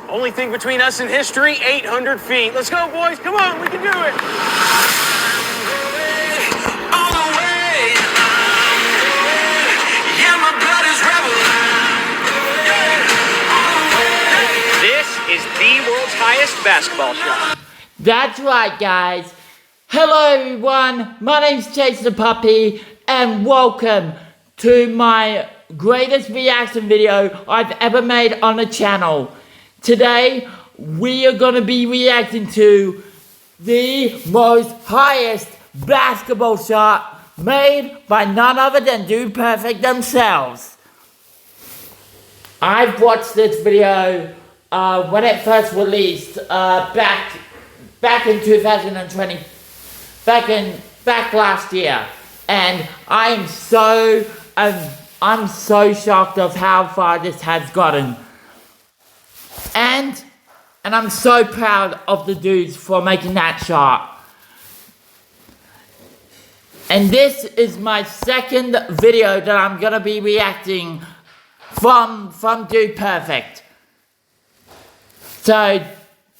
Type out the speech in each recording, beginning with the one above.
Only thing between us and history, 800 feet. Let's go, boys. Come on, we can do it. All the way. Yeah, my blood is rebel. This is the world's highest basketball shot. That's right, guys. Hello, everyone. My name's Chase the Puppy, and welcome to my greatest reaction video I've ever made on the channel. Today, we are going to be reacting to the most highest basketball shot made by none other than Dude Perfect themselves. I've watched this video when it first released back in 2020, back last year, and I'm so shocked of how far this has gotten. And I'm so proud of the dudes for making that shot. And this is my second video that I'm gonna be reacting from Dude Perfect. So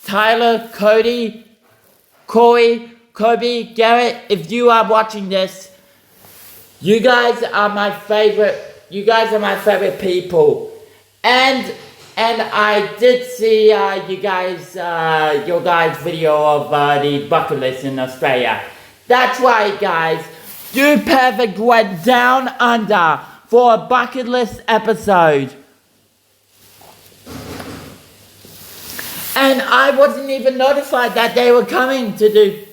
Tyler, Cody, Corey, Kobe, Garrett, if you are watching this, you guys are my favorite. You guys are my favorite people. And I did see your guys' video of the bucket list in Australia. That's right, guys. Dude Perfect went down under for a bucket list episode. And I wasn't even notified that they were coming to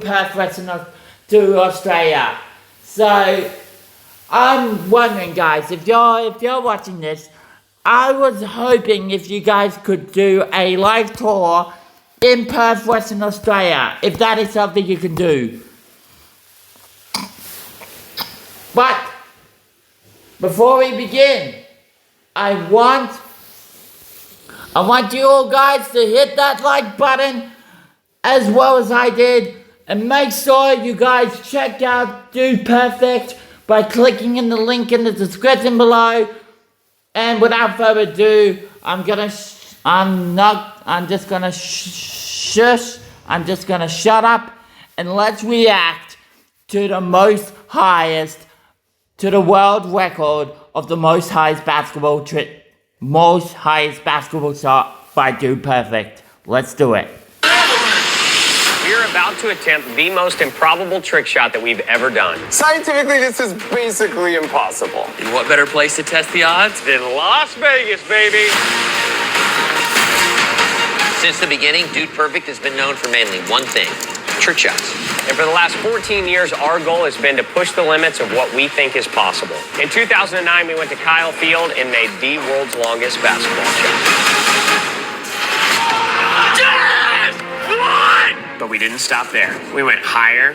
Perth Western to Australia. So I'm wondering, guys, if you're watching this, I was hoping if you guys could do a live tour in Perth, Western Australia, if that is something you can do. But before we begin, I want you all guys to hit that like button as well as I did, and make sure you guys check out Dude Perfect by clicking in the link in the description below. And without further ado, I'm just gonna shut up and let's react to the world record of the most highest basketball shot by Dude Perfect. Let's do it. We're about to attempt the most improbable trick shot that we've ever done. Scientifically, this is basically impossible. And what better place to test the odds than Las Vegas, baby? Since the beginning, Dude Perfect has been known for mainly one thing: trick shots. And for the last 14 years, our goal has been to push the limits of what we think is possible. In 2009, we went to Kyle Field and made the world's longest basketball shot. But we didn't stop there. We went higher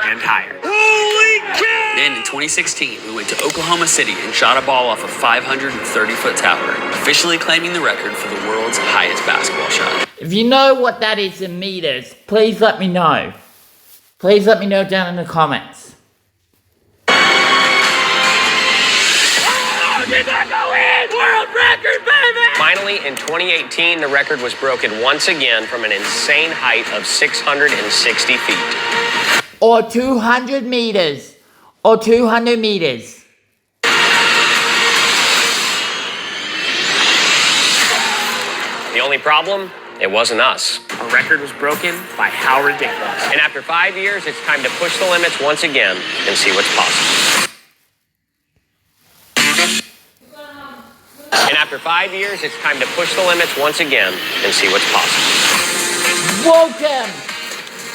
and higher. Holy cow! Then in 2016, we went to Oklahoma City and shot a ball off a 530-foot tower, officially claiming the record for the world's highest basketball shot. If you know what that is in meters, please let me know. Please let me know down in the comments. Oh, did that go in? World record, baby! Finally, in 2018, the record was broken once again from an insane height of 660 feet. Or 200 meters. Or 200 meters. The only problem? It wasn't us. Our record was broken by how ridiculous. And after 5 years, it's time to push the limits once again and see what's possible. And after 5 years, it's time to push the limits once again and see what's possible. Welcome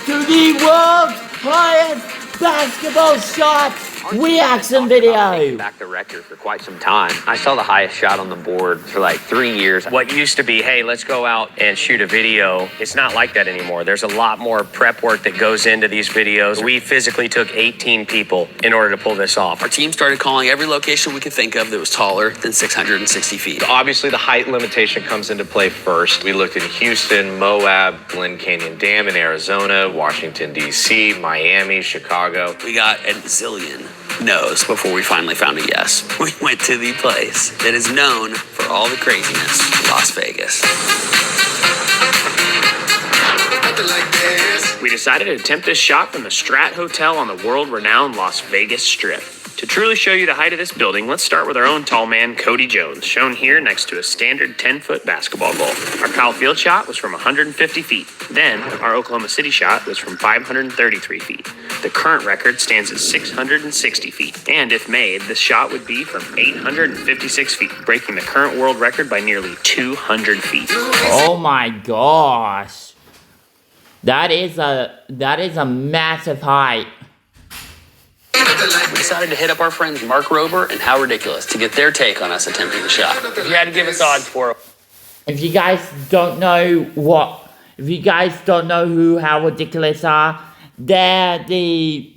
to the world's highest basketball shot reaction video. Back the record for quite some time. I saw the highest shot on the board for like 3 years. What used to be, hey, let's go out and shoot a video, it's not like that anymore. There's a lot more prep work that goes into these videos. We physically took 18 people in order to pull this off. Our team started calling every location we could think of that was taller than 660 feet. Obviously, the height limitation comes into play first. We looked in Houston, Moab, Glen Canyon Dam in Arizona, Washington, D.C., Miami, Chicago. We got a zillion no's before we finally found a yes. We went to the place that is known for all the craziness, Las Vegas. We decided to attempt this shot from the Strat Hotel on the world-renowned Las Vegas Strip. To truly show you the height of this building, let's start with our own tall man, Cody Jones, shown here next to a standard 10-foot basketball goal. Our Kyle Field shot was from 150 feet. Then, our Oklahoma City shot was from 533 feet. The current record stands at 660 feet, and if made, this shot would be from 856 feet, breaking the current world record by nearly 200 feet. Oh my gosh. That is a massive height. We decided to hit up our friends Mark Rober and How Ridiculous to get their take on us attempting the shot. If you had to give us odds for it, If you guys don't know who How Ridiculous are, they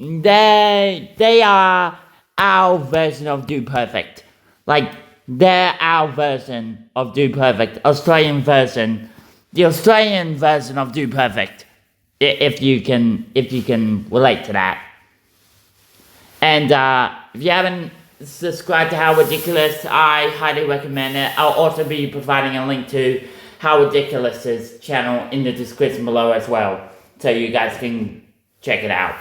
are our version of Dude Perfect. Like, they're our version of Dude Perfect. Australian version. The Australian version of Dude Perfect. If you can relate to that. And if you haven't subscribed to How Ridiculous, I highly recommend it. I'll also be providing a link to How Ridiculous's channel in the description below as well, so you guys can check it out.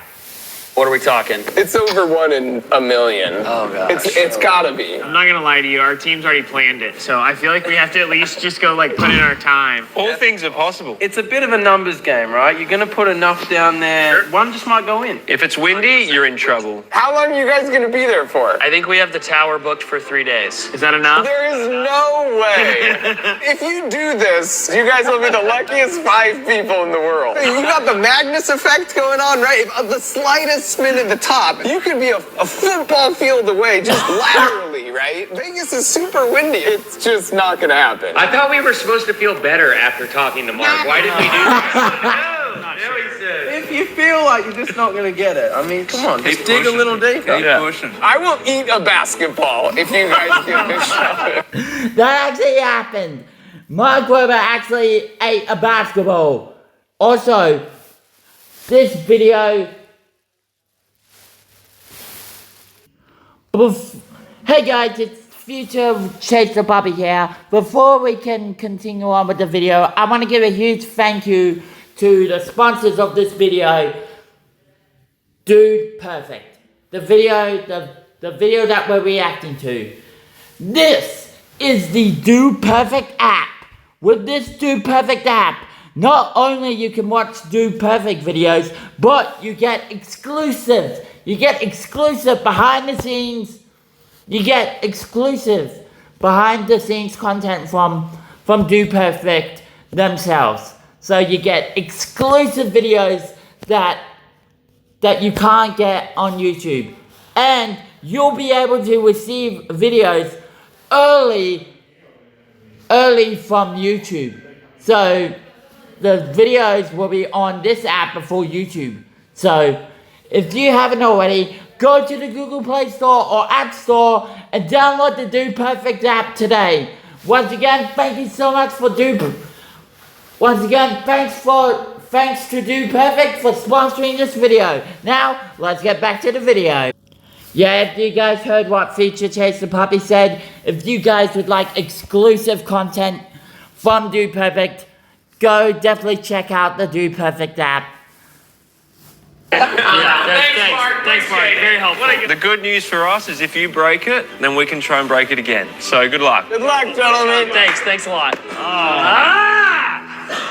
what are we talking? It's over 1 in a million. Oh, gosh. It's gotta be. I'm not gonna lie to you, our team's already planned it, so I feel like we have to at least just go like put in our time. All things are possible. It's a bit of a numbers game, right? You're going to put enough down there. One just might go in. If it's windy, you're in trouble. How long are you guys gonna be there for? I think we have the tower booked for 3 days. Is that enough? There is no way. If you do this, you guys will be the luckiest 5 people in the world. You got the Magnus effect going on, right? If the slightest spin at the top, you could be a football field away, just laterally, right? Vegas is super windy. It's just not gonna happen. I thought we were supposed to feel better after talking to Mark. Why did we do that? If you feel like you're just not going to get it, I mean, come on, just dig a little deeper. I will eat a basketball if you guys give this shot. That actually happened. Mark Rober actually ate a basketball. Also, this video... Hey guys, it's Future Chase the Puppy here. Before we can continue on with the video, I want to give a huge thank you to the sponsors of this video. Dude Perfect. The video that we're reacting to. This is the Dude Perfect app. With this Dude Perfect app, not only you can watch Dude Perfect videos, but you get exclusives. You get exclusive behind the scenes. You get exclusive behind the scenes content from Dude Perfect themselves. So you get exclusive videos that you can't get on YouTube. And you'll be able to receive videos early from YouTube. So the videos will be on this app before YouTube. So if you haven't already, go to the Google Play Store or App Store and download the Dude Perfect app today. Once again, thank you so much for Once again, thanks to Dude Perfect for sponsoring this video. Now, let's get back to the video. Yeah, if you guys heard what Future Chase the Puppy said, if you guys would like exclusive content from Dude Perfect, go definitely check out the Dude Perfect app. Thanks, Mark. Very helpful. The good news for us is if you break it, then we can try and break it again. So good luck. Good luck, gentlemen. Thanks a lot.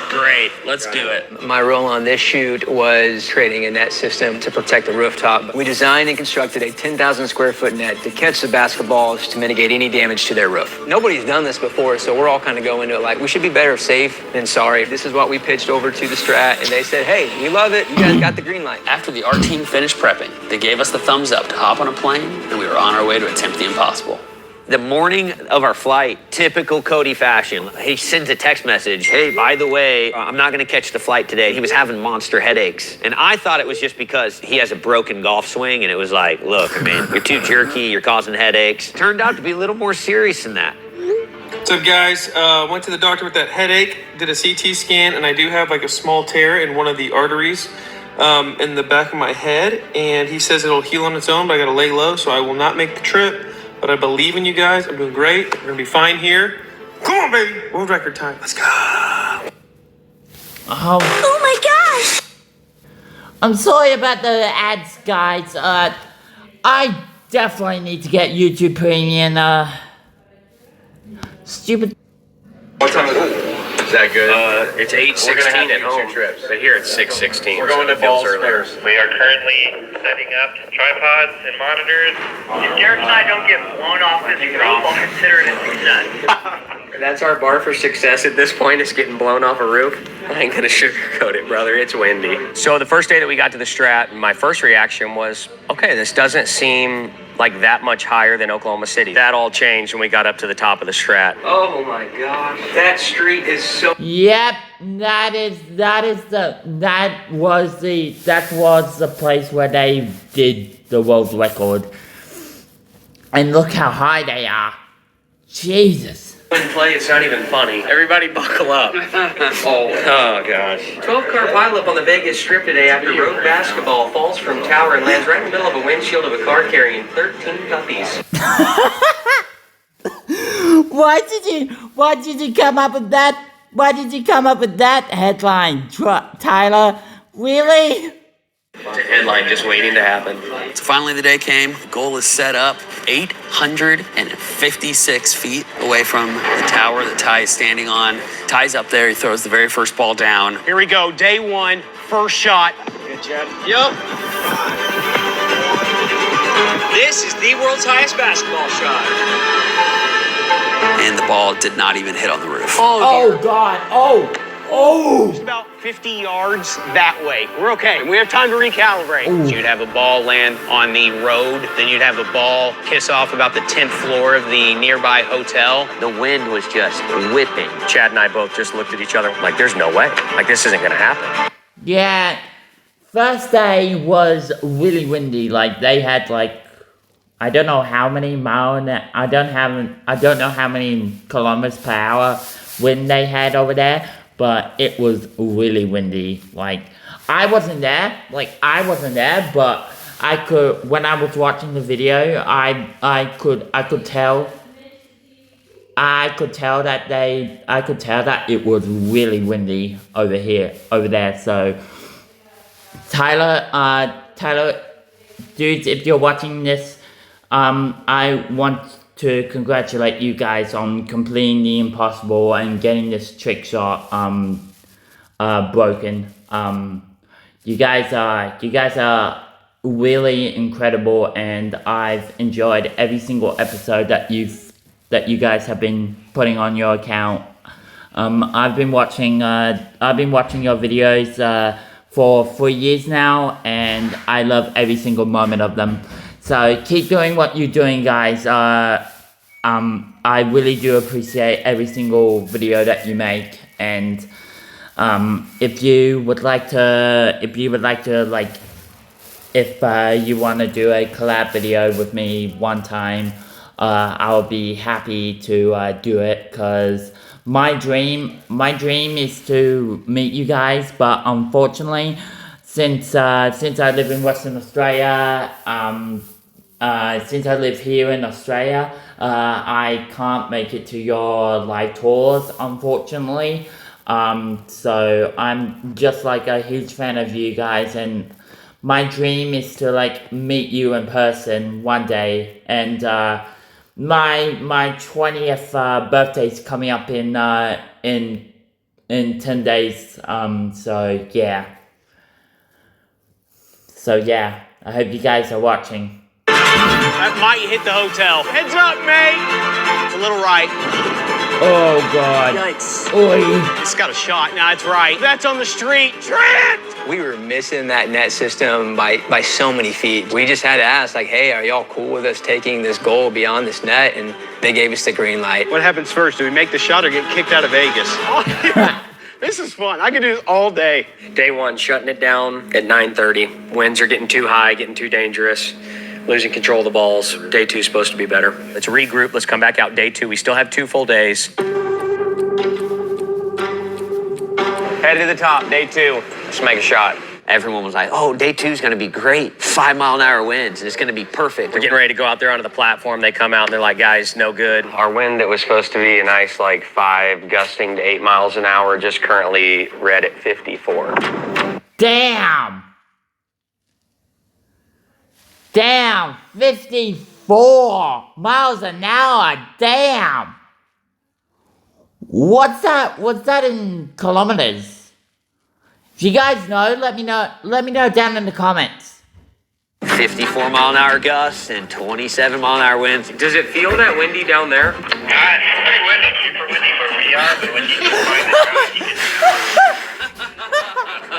Great, let's do it. My role on this shoot was creating a net system to protect the rooftop. We designed and constructed a 10,000 square foot net to catch the basketballs to mitigate any damage to their roof. Nobody's done this before, so we're all kind of going into it like, we should be better safe than sorry. This is what we pitched over to the Strat, and they said, hey, we love it. You guys got the green light. After the art team finished prepping, they gave us the thumbs up to hop on a plane, and we were on our way to attempt the impossible. The morning of our flight, typical Cody fashion, he sends a text message, hey, by the way, I'm not gonna catch the flight today. He was having monster headaches. And I thought it was just because he has a broken golf swing, and it was like, look, man, you're too jerky, you're causing headaches. Turned out to be a little more serious than that. What's up, guys? Went to the doctor with that headache, did a CT scan, and I do have like a small tear in one of the arteries. in the back of my head, and he says it'll heal on its own, but I gotta lay low, so I will not make the trip. But I believe in you guys. I'm doing great. We're gonna be fine here. Come on, baby. World record time. Let's go. Oh my gosh! I'm sorry about the ads, guys. I definitely need to get YouTube Premium. Stupid. What time is it? Is that good? It's 8:16 at home, but here it's 6:16. We're going to balls first. We are currently setting up tripods and monitors. If Derek and I don't get blown off this roof, I'll consider it a success. That's our bar for success at this point, is getting blown off a roof. I ain't gonna sugarcoat it, brother. It's windy. So the first day that we got to the Strat, my first reaction was, okay, this doesn't seem like that much higher than Oklahoma City. That all changed when we got up to the top of the Strat. Oh my gosh, that street is so. Yep, that was the place where they did the world record. And look how high they are. Jesus. When play, it's not even funny. Everybody buckle up. Oh gosh. 12-car pileup on the Vegas Strip today after rogue basketball falls from tower and lands right in the middle of a windshield of a car carrying 13 puppies. Why did you come up with that? Why did you come up with that headline, Tyler? Really? It's a headline just waiting to happen. So finally the day came. The goal is set up 856 feet away from the tower that Ty is standing on. Ty's up there. He throws the very first ball down. Here we go. Day one. First shot. Good job. Yup. This is the world's highest basketball shot. And the ball did not even hit on the roof. Oh God. Oh. It's about 50 yards that way. We're okay. We have time to recalibrate. Ooh. You'd have a ball land on the road, then you'd have a ball kiss off about the 10th floor of the nearby hotel. The wind was just whipping. Chad and I both just looked at each other like, there's no way. Like, this isn't gonna happen. Yeah. First day was really windy. Like they had I don't know how many I don't know how many kilometers per hour wind they had over there. But it was really windy. Like, I wasn't there, but I could, when I was watching the video, I could tell that it was really windy over there. So, Tyler, dudes, if you're watching this, I want to congratulate you guys on completing the impossible and getting this trick shot broken. You guys are really incredible, and I've enjoyed every single episode that you guys have been putting on your account. I've been watching your videos for 3 years now, and I love every single moment of them. So keep doing what you're doing, guys. I really do appreciate every single video that you make, and if you want to do a collab video with me one time, I'll be happy to do it, because my dream is to meet you guys, but unfortunately, since I live in Western Australia, since I live here in Australia, I can't make it to your live tours, unfortunately. So I'm just a huge fan of you guys, and my dream is to meet you in person one day. And my 20th birthday is coming up in 10 days. So yeah, I hope you guys are watching. That might hit the hotel. Heads up, mate. It's a little right. Oh God. Yikes. Oy. It's got a shot. Now it's right. That's on the street. Trent! We were missing that net system by so many feet. We just had to ask, hey, are y'all cool with us taking this goal beyond this net? And they gave us the green light. What happens first? Do we make the shot or get kicked out of Vegas? This is fun. I could do this all day. Day one, shutting it down at 9:30. Winds are getting too high, getting too dangerous. Losing control of the balls. Day two is supposed to be better. Let's regroup. Let's come back out day two. We still have 2 full days. Head to the top, day 2. Let's make a shot. everyone was like, oh, day 2 is going to be great. 5-mile-an-hour winds, and it's going to be perfect. We're getting ready to go out there onto the platform. They come out and they're like, guys, no good. Our wind that was supposed to be a nice 5 gusting to 8 miles an hour just currently read at 54. Damn! Damn! 54 miles an hour! Damn! What's that in kilometers? If you guys know, let me know down in the comments. 54-mile-an-hour gusts and 27-mile-an-hour winds. Does it feel that windy down there? It's pretty windy, super windy where we are, but when you can find the ground, you can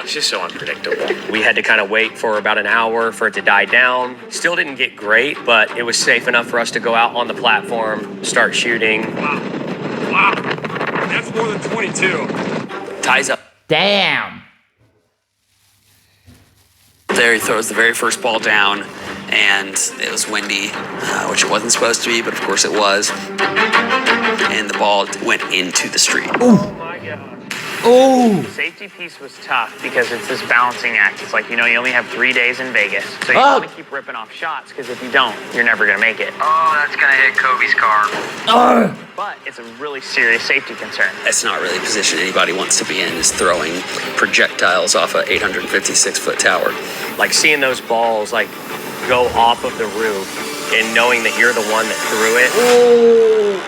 It's just so unpredictable. We had to kind of wait for about an hour for it to die down. Still didn't get great, but it was safe enough for us to go out on the platform, start shooting. Wow. That's more than 22. Ties up. Damn! There, he throws the very first ball down, and it was windy, which it wasn't supposed to be, but of course it was. And the ball went into the street. Oh my God. Ooh! The safety piece was tough because it's this balancing act. It's like, you only have 3 days in Vegas. So you want to keep ripping off shots because if you don't, you're never going to make it. Oh, that's going to hit Kobe's car. Oh! But it's a really serious safety concern. That's not really a position anybody wants to be in, is throwing projectiles off a 856-foot tower. Like seeing those balls go off of the roof and knowing that you're the one that threw it. Ooh!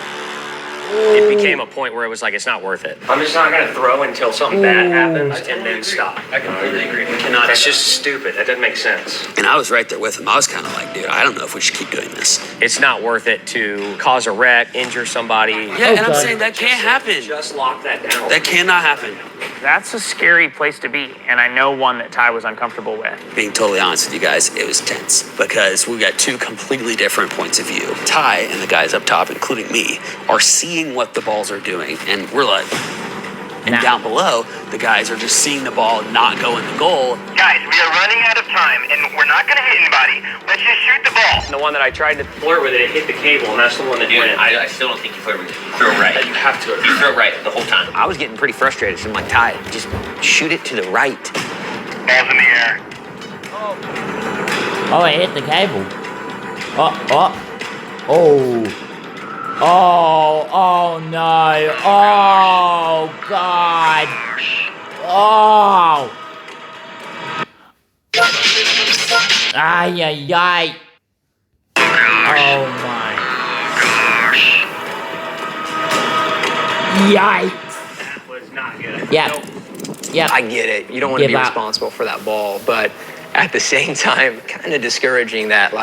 It became a point where it was like, it's not worth it. I'm just not going to throw until something bad happens and then stop. I completely agree. That's just stupid. That doesn't make sense. And I was right there with him. I was kind of like, dude, I don't know if we should keep doing this. It's not worth it to cause a wreck, injure somebody. Yeah, and I'm saying that can't happen. Just lock that down. That cannot happen. That's a scary place to be, and I know one that Ty was uncomfortable with. Being totally honest with you guys, it was tense because we got 2 completely different points of view. Ty and the guys up top, including me, are seeing what the balls are doing, and we're like, and down below, the guys are just seeing the ball not go in the goal. Guys, we are running out of time, and we're not going to hit anybody. Let's just shoot the ball. The one that I tried to flirt with, it hit the cable, and that's the one that went. I still don't think you throw right. You have to. You throw right the whole time. I was getting pretty frustrated, so I'm like, Ty, just shoot it to the right. Ball's in the air. Oh, it hit the cable. Oh. Oh no. Oh, God. Oh. Ay, ay, ay. Oh, my. Yikes. That was not good. Yep. Yep. I get it. You don't want to Give be up. responsible for that ball, but at the same time, kind of discouraging that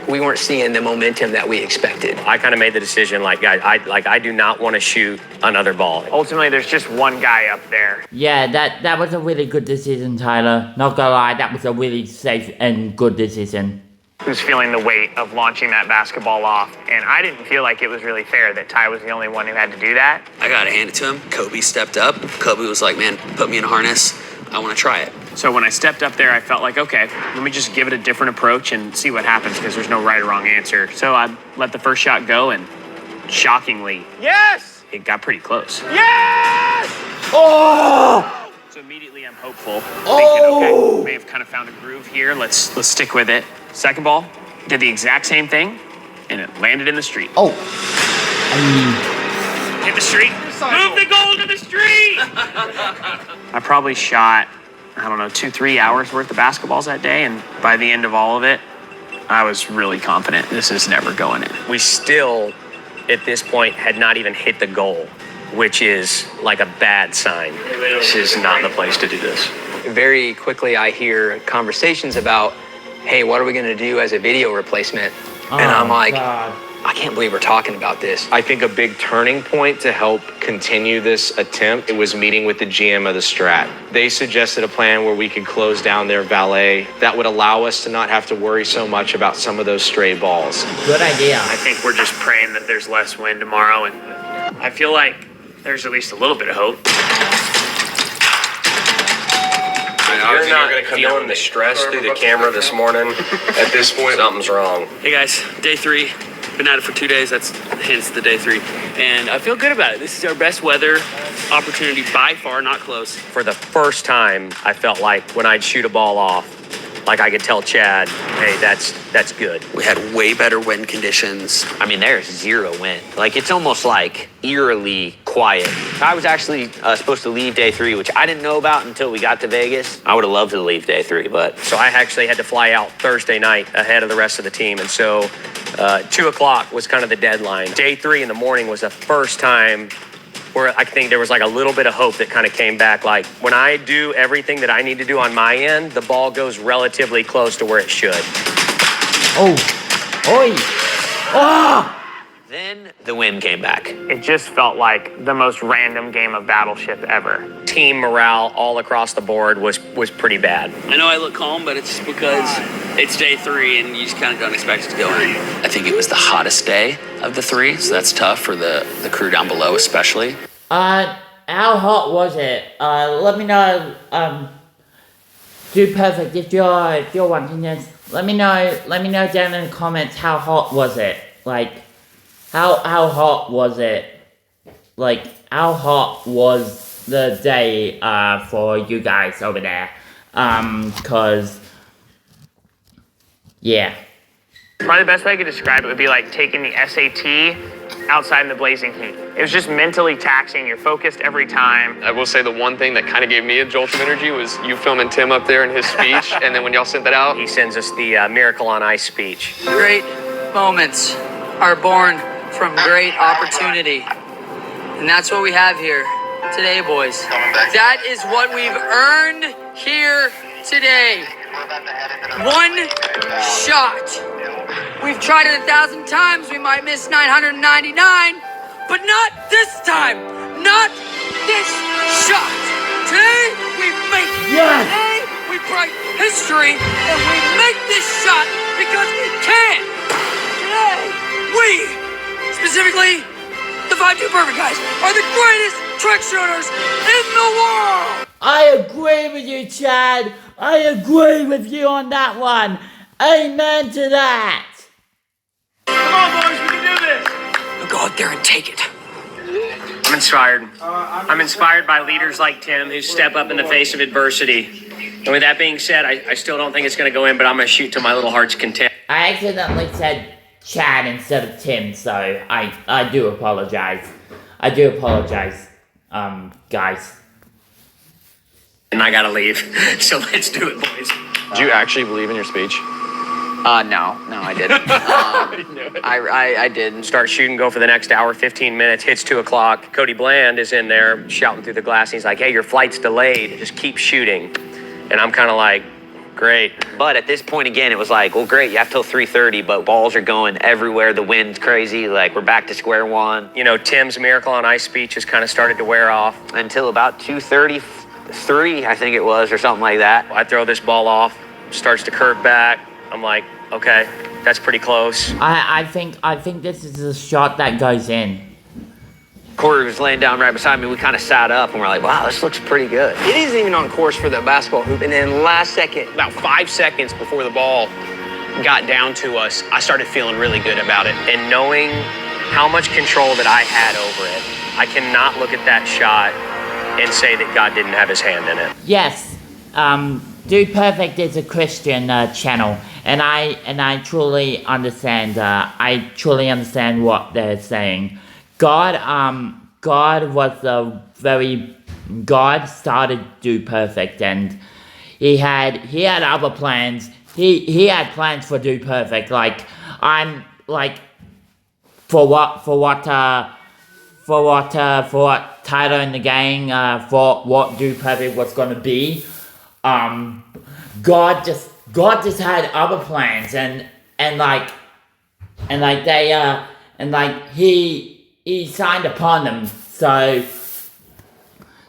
we weren't seeing the momentum that we expected. I kind of made the decision, guys, I do not want to shoot another ball. Ultimately, there's just one guy up there. Yeah, that was a really good decision, Tyler. Not gonna lie, that was a really safe and good decision. Who's feeling the weight of launching that basketball off. And I didn't feel like it was really fair that Ty was the only one who had to do that. I got to hand it to him. Kobe stepped up. Kobe was like, man, put me in a harness. I want to try it. So when I stepped up there, I felt like, okay, let me just give it a different approach and see what happens because there's no right or wrong answer. So I let the first shot go, and shockingly, Yes! it got pretty close. Yes! Oh! So immediately I'm hopeful, thinking, okay, we may have kind of found a groove here. Let's stick with it. Second ball, did the exact same thing, and it landed in the street. Oh. Hit the street. Move the goal to the street. I probably shot, 2-3 hours worth of basketballs that day, and by the end of all of it, I was really confident this is never going in. We still, at this point, had not even hit the goal, which is like a bad sign. This is not the place to do this. Very quickly, I hear conversations about, hey, what are we going to do as a video replacement? And I'm like, God. I can't believe we're talking about this. I think a big turning point to help continue this attempt, it was meeting with the GM of the Strat. They suggested a plan where we could close down their valet that would allow us to not have to worry so much about some of those stray balls. Good idea. I think we're just praying that there's less wind tomorrow, and I feel like there's at least a little bit of hope. You're not feeling the stress through the camera this morning. At this point, something's wrong. Hey guys, day 3. Been at it for 2 days. That's hence the day 3. And I feel good about it. This is our best weather opportunity by far, not close. For the first time, I felt like when I'd shoot a ball off, like I could tell Chad, hey, that's good. We had way better wind conditions. I mean, there's 0 wind. Like, it's almost like eerily quiet. I was actually supposed to leave day 3, which I didn't know about until we got to Vegas. I would have loved to leave day 3, but... So I actually had to fly out Thursday night ahead of the rest of the team, and so 2 o'clock was kind of the deadline. Day 3 in the morning was the first time where I think there was like a little bit of hope that kind of came back. Like, when I do everything that I need to do on my end, the ball goes relatively close to where it should. Oh. Oi. Oh! Then the wind came back. It just felt like the most random game of Battleship ever. Team morale all across the board was pretty bad. I know I look calm, but it's because it's day 3 and you just kind of don't expect it to go in. I think it was the hottest day of the 3, so that's tough for the crew down below especially. How hot was it? Let me know, Dude Perfect, if you're watching this, let me know down in the comments how hot was it? Like, how hot was it? Like, how hot was the day, for you guys over there? Cause, yeah. Probably the best way I could describe it would be like taking the SAT outside in the blazing heat. It was just mentally taxing. You're focused every time. I will say the one thing that kind of gave me a jolt of energy was you filming Tim up there in his speech, and then when y'all sent that out, He sends us the Miracle on Ice speech. Great moments are born from great opportunity. And that's what we have here today, boys. That is what we've earned here today. One shot. We've tried it 1,000 times. We might miss 999, but not this time. Not this shot. Today, we make it. Yes. Today, we break history, and we make this shot because we can. Today, we, specifically, the 5-2 Perfect guys, are the greatest trick shooters in the world. I agree with you, Chad. I agree with you on that one. Amen to that. Come on, boys, we can do this. Now go out there and take it. I'm inspired. I'm inspired by leaders like Tim who step up in the face of adversity. And with that being said, I still don't think it's going to go in, but I'm going to shoot to my little heart's content. I accidentally said Chad instead of Tim, so I do apologize. I do apologize, guys. And I got to leave. So let's do it, boys. Do you actually believe in your speech? No, I didn't. I didn't. Start shooting, go for the next hour, 15 minutes, hits 2 o'clock. Cody Bland is in there shouting through the glass. And he's like, hey, your flight's delayed. Just keep shooting. And I'm kind of like, great. But at this point, again, it was like, well, great, you have till 3:30, but balls are going everywhere. The wind's crazy. Like, we're back to square one. You know, Tim's Miracle on Ice speech has kind of started to wear off. Until about 2:33, I think it was, or something like that. I throw this ball off, starts to curve back. I'm like, okay, that's pretty close. I think this is a shot that goes in. Corey was laying down right beside me. We kind of sat up and we're like, wow, this looks pretty good. It isn't even on course for the basketball hoop, and then last second, About 5 seconds before the ball got down to us, I started feeling really good about it. And knowing how much control that I had over it, I cannot look at that shot and say that God didn't have his hand in it. Yes, Dude Perfect is a Christian channel, and I truly understand. I truly understand what they're saying. God started Dude Perfect, and he had other plans. He had plans for Dude Perfect. Like, I'm like, for what Tyler and the gang, for what Dude Perfect was gonna be. God just had other plans, and he signed upon them.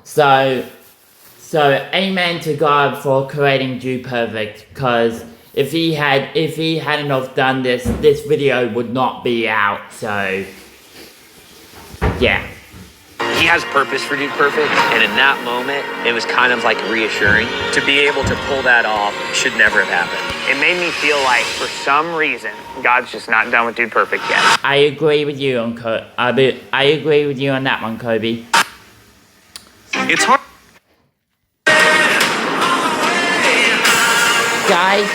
So amen to God for creating Dude Perfect, because if he hadn't have done this video would not be out. So yeah. He has purpose for Dude Perfect, and in that moment, it was kind of like reassuring. To be able to pull that off should never have happened. It made me feel like, for some reason, God's just not done with Dude Perfect yet. I agree with you on I agree with you on that one, Kobe. It's hard. Guys.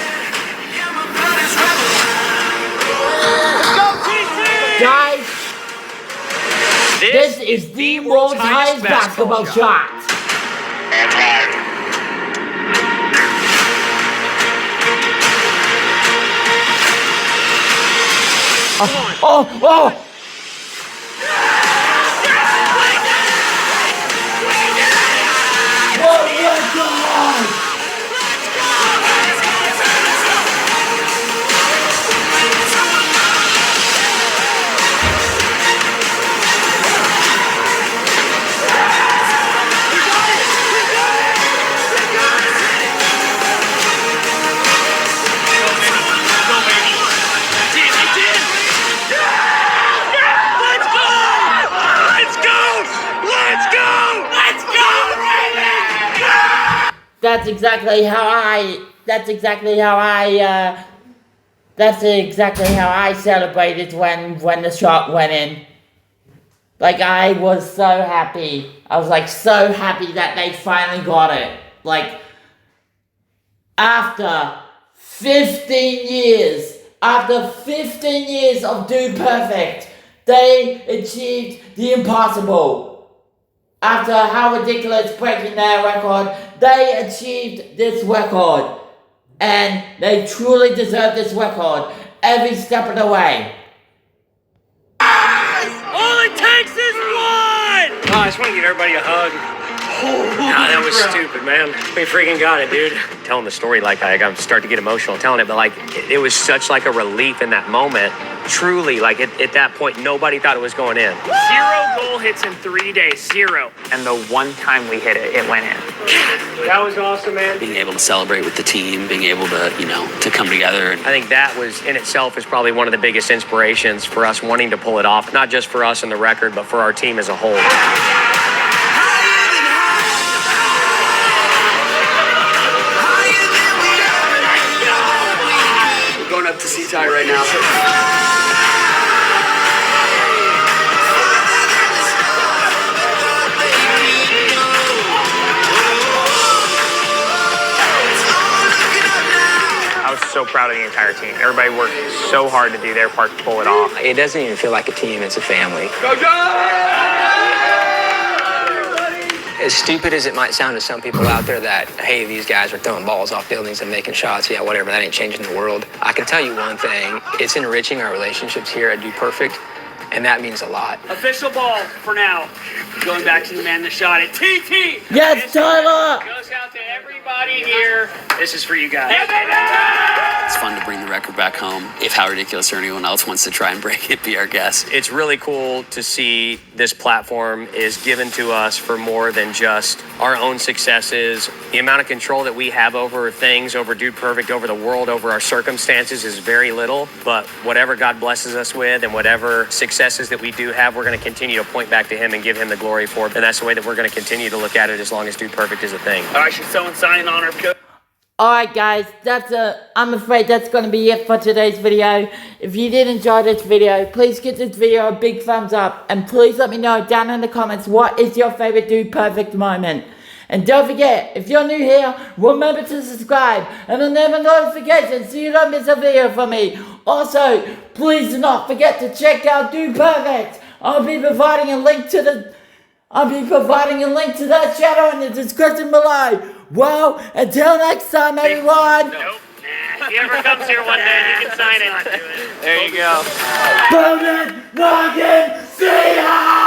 Guys. This is the world's highest basketball shot. Oh! Oh my God! That's exactly how I celebrated when the shot went in. Like, I was so happy. I was like so happy that they finally got it. Like, after 15 years of Dude Perfect, they achieved the impossible. After how ridiculous breaking their record, they achieved this record. And they truly deserve this record every step of the way. All it takes is one! Oh, I just want to give everybody a hug. Nah, that was stupid, man. We freaking got it, dude. Telling the story like I'm starting to get emotional telling it, but like it was such like a relief in that moment. Truly, like at that point, nobody thought it was going in. 0 goal hits in 3 days, 0. And the one time we hit it, it went in. That was awesome, man. Being able to celebrate with the team, being able to, to come together. I think that was in itself is probably one of the biggest inspirations for us wanting to pull it off, not just for us and the record, but for our team as a whole. We're going up to see Ty right now. I was so proud of the entire team. Everybody worked so hard to do their part to pull it off. It doesn't even feel like a team, it's a family. As stupid as it might sound to some people out there that, hey, these guys are throwing balls off buildings and making shots, yeah, whatever, that ain't changing the world. I can tell you one thing, it's enriching our relationships here at Dude Perfect, and that means a lot. Official ball for now. Going back to the man that shot it. TT! Yes, Tyler! Goes out to everybody here. This is for you guys. It's fun to bring the record back home. If How Ridiculous or anyone else wants to try and break it, be our guest. It's really cool to see this platform is given to us for more than just our own successes. The amount of control that we have over things, over Dude Perfect, over the world, over our circumstances is very little. But whatever God blesses us with and whatever successes that we do have, we're going to continue to point back to Him and give Him the glory for it. And that's the way that we're going to continue to look at it as long as Dude Perfect is a thing. All right, should someone sign in honor of Coach? Alright guys, I'm afraid that's going to be it for today's video. If you did enjoy this video, please give this video a big thumbs up. And please let me know down in the comments what is your favorite Dude Perfect moment. And don't forget, if you're new here, remember to subscribe and enable notifications so you don't miss a video from me. Also, please do not forget to check out Dude Perfect. I'll be providing a link to that channel in the description below. Well, until next time, everyone. Nope. If he ever comes here one day, he can sign it. There you go. Bowman, Morgan, see ya!